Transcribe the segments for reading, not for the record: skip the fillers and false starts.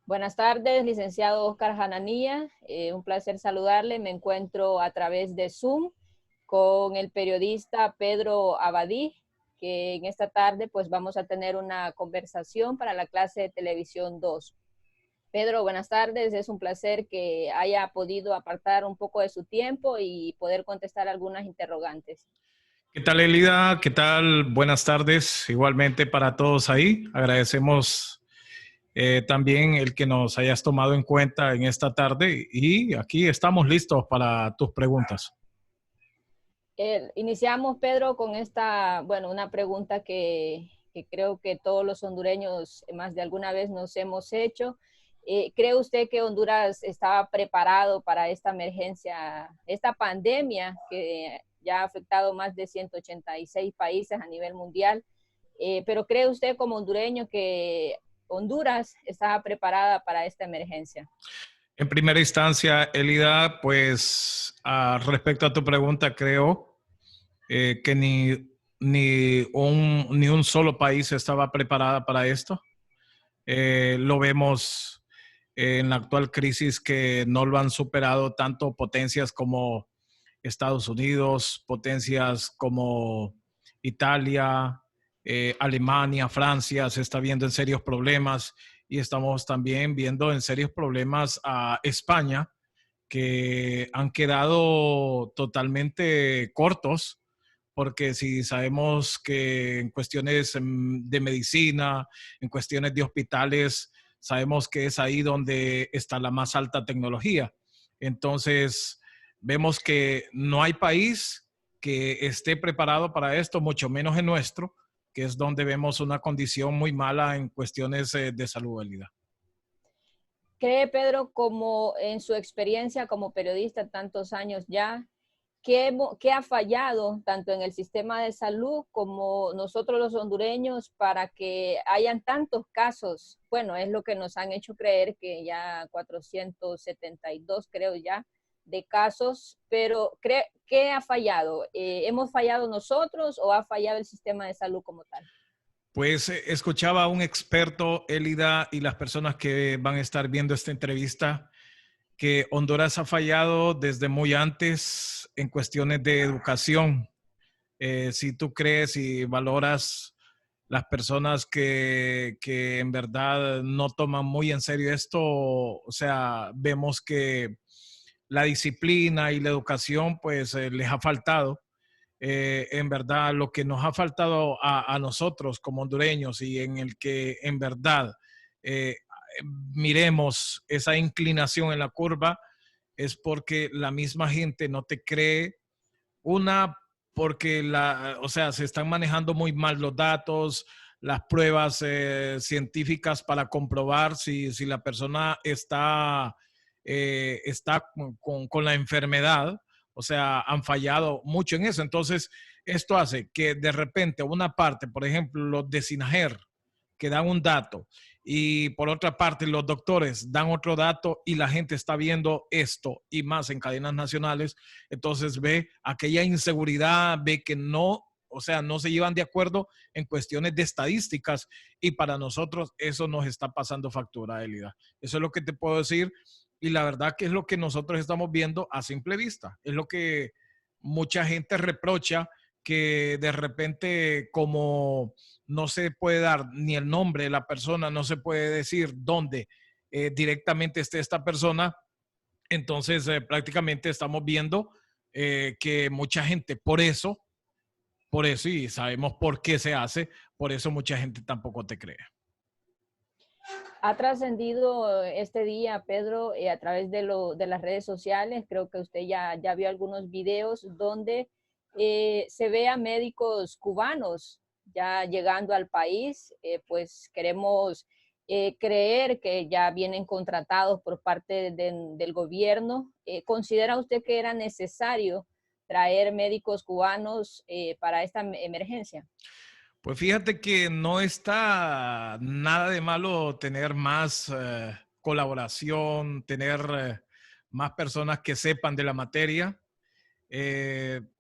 Buenas tardes, licenciado Oscar Jananía. Un placer saludarle. Me encuentro a través de Zoom con el periodista Pedro Abadí, que en esta tarde pues vamos a tener una conversación para la clase de televisión 2. Pedro, buenas tardes. Es un placer que haya podido apartar un poco de su tiempo y poder contestar algunas interrogantes. ¿Qué tal, Elida? ¿Qué tal? Buenas tardes. Igualmente para todos ahí. Agradecemos también el que nos hayas tomado en cuenta en esta tarde y aquí estamos listos para tus preguntas. Iniciamos, Pedro, con una pregunta que creo que todos los hondureños más de alguna vez nos hemos hecho. ¿Cree usted que Honduras estaba preparado para esta emergencia, esta pandemia que ya ha afectado más de 186 países a nivel mundial? Pero ¿cree usted como hondureño que Honduras estaba preparada para esta emergencia? En primera instancia, Elida, pues respecto a tu pregunta, creo que ni un solo país estaba preparada para esto. Lo vemos en la actual crisis que no lo han superado tanto potencias como Estados Unidos, potencias como Italia, Alemania, Francia, se está viendo en serios problemas y estamos también viendo en serios problemas a España, que han quedado totalmente cortos, porque si sabemos que en cuestiones de medicina, en cuestiones de hospitales, sabemos que es ahí donde está la más alta tecnología. Entonces, vemos que no hay país que esté preparado para esto, mucho menos el nuestro, que es donde vemos una condición muy mala en cuestiones de salubridad. ¿Cree, Pedro, como en su experiencia como periodista tantos años ya, qué ha fallado tanto en el sistema de salud como nosotros los hondureños para que hayan tantos casos? Bueno, es lo que nos han hecho creer que ya 472, creo ya, de casos, pero ¿qué ha fallado? ¿Hemos fallado nosotros o ha fallado el sistema de salud como tal? Pues escuchaba a un experto, Elida, y las personas que van a estar viendo esta entrevista, que Honduras ha fallado desde muy antes en cuestiones de educación. Si tú crees y valoras las personas que en verdad no toman muy en serio esto, o sea, vemos que la disciplina y la educación pues les ha faltado. En verdad lo que nos ha faltado a nosotros como hondureños y en el que en verdad eh, miremos esa inclinación en la curva es porque la misma gente no te cree. Una, porque o sea, se están manejando muy mal los datos, las pruebas científicas para comprobar si la persona está con la enfermedad. O sea, han fallado mucho en eso. Entonces, esto hace que de repente una parte, por ejemplo, los de Sinajer, que dan un dato, y por otra parte los doctores dan otro dato y la gente está viendo esto y más en cadenas nacionales, entonces ve aquella inseguridad, ve que no, o sea, no se llevan de acuerdo en cuestiones de estadísticas y para nosotros eso nos está pasando factura, Elida. Eso es lo que te puedo decir y la verdad que es lo que nosotros estamos viendo a simple vista. Es lo que mucha gente reprocha, que de repente como no se puede dar ni el nombre de la persona, no se puede decir dónde directamente esté esta persona, entonces prácticamente estamos viendo que mucha gente, por eso, y sabemos por qué se hace, por eso mucha gente tampoco te cree. Ha trascendido este día, Pedro, a través de las redes sociales. Creo que usted ya vio algunos videos donde se ve a médicos cubanos ya llegando al país. Pues queremos creer que ya vienen contratados por parte del gobierno. ¿Considera usted que era necesario traer médicos cubanos para esta emergencia? Pues fíjate que no está nada de malo tener más colaboración, tener más personas que sepan de la materia.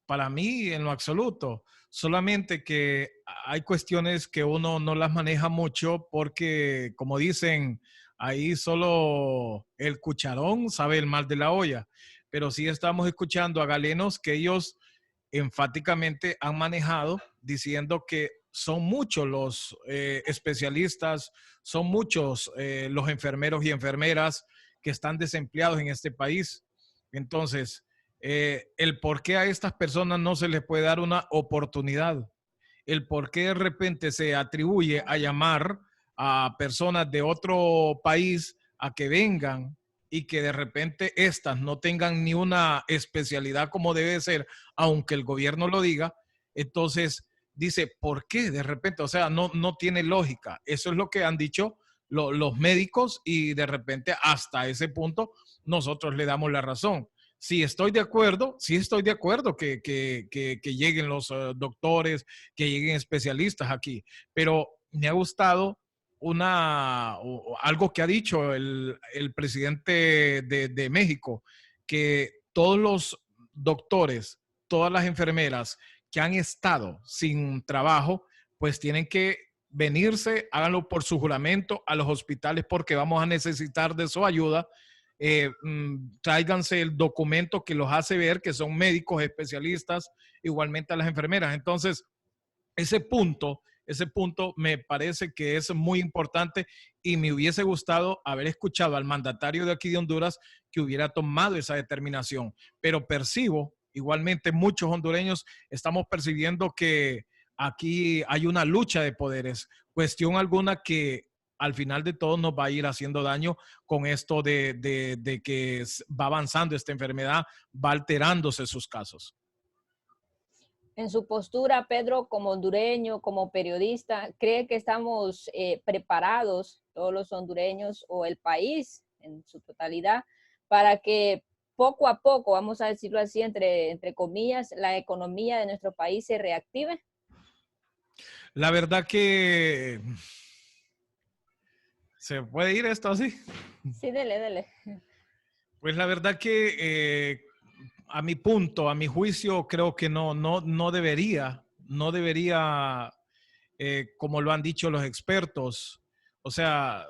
Para mí, en lo absoluto, solamente que hay cuestiones que uno no las maneja mucho porque, como dicen, ahí solo el cucharón sabe el mal de la olla, pero sí estamos escuchando a galenos que ellos enfáticamente han manejado diciendo que son muchos los especialistas, son muchos los enfermeros y enfermeras que están desempleados en este país. Entonces, el por qué a estas personas no se les puede dar una oportunidad, el por qué de repente se atribuye a llamar a personas de otro país a que vengan y que de repente estas no tengan ni una especialidad como debe ser, aunque el gobierno lo diga. Entonces dice, ¿por qué de repente? O sea, no tiene lógica. Eso es lo que han dicho los médicos y de repente hasta ese punto nosotros le damos la razón. Sí estoy de acuerdo, sí estoy de acuerdo que lleguen los doctores, que lleguen especialistas aquí, pero me ha gustado algo que ha dicho el presidente de México, que todos los doctores, todas las enfermeras que han estado sin trabajo, pues tienen que venirse, háganlo por su juramento a los hospitales porque vamos a necesitar de su ayuda. Tráiganse el documento que los hace ver que son médicos especialistas, igualmente a las enfermeras. Entonces, ese punto me parece que es muy importante y me hubiese gustado haber escuchado al mandatario de aquí de Honduras que hubiera tomado esa determinación. Pero percibo, igualmente muchos hondureños estamos percibiendo que aquí hay una lucha de poderes, cuestión alguna que al final de todo nos va a ir haciendo daño con esto de que va avanzando esta enfermedad, va alterándose sus casos. En su postura, Pedro, como hondureño, como periodista, ¿cree que estamos preparados, todos los hondureños o el país en su totalidad, para que poco a poco, vamos a decirlo así, entre comillas, la economía de nuestro país se reactive? La verdad que se puede ir esto así. Sí, dele, dele. Pues la verdad que a mi punto, a mi juicio, creo que no debería, como lo han dicho los expertos. O sea,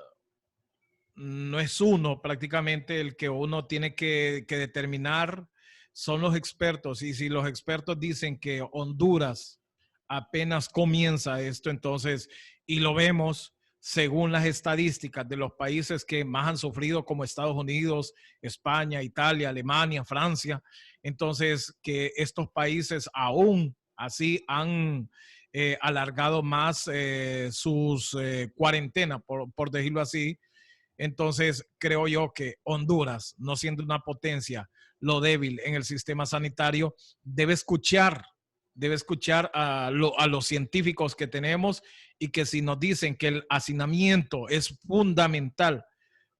no es uno prácticamente el que uno tiene que determinar, son los expertos. Y si los expertos dicen que Honduras apenas comienza esto, entonces, y lo vemos según las estadísticas de los países que más han sufrido, como Estados Unidos, España, Italia, Alemania, Francia, entonces que estos países aún así han alargado más sus cuarentenas, por decirlo así. Entonces, creo yo que Honduras, no siendo una potencia, lo débil en el sistema sanitario, debe escuchar a los científicos que tenemos y que si nos dicen que el hacinamiento es fundamental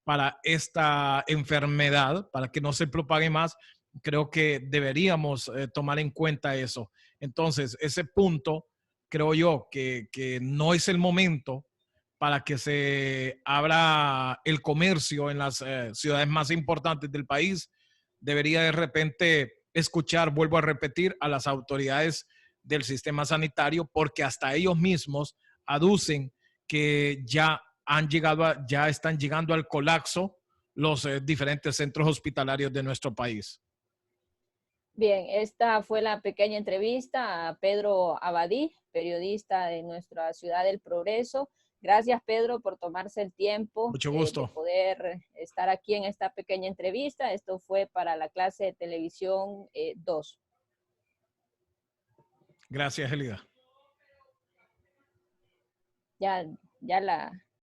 para esta enfermedad, para que no se propague más, creo que deberíamos tomar en cuenta eso. Entonces, ese punto, creo yo que no es el momento para que se abra el comercio en las ciudades más importantes del país. Debería de repente escuchar, vuelvo a repetir, a las autoridades del sistema sanitario, porque hasta ellos mismos aducen que ya están llegando al colapso los diferentes centros hospitalarios de nuestro país. Bien, esta fue la pequeña entrevista a Pedro Abadí, periodista de nuestra ciudad del Progreso. Gracias, Pedro, por tomarse el tiempo Mucho de gusto. poder estar aquí en esta pequeña entrevista. Esto fue para la clase de televisión 2. Gracias, Elida. Ya la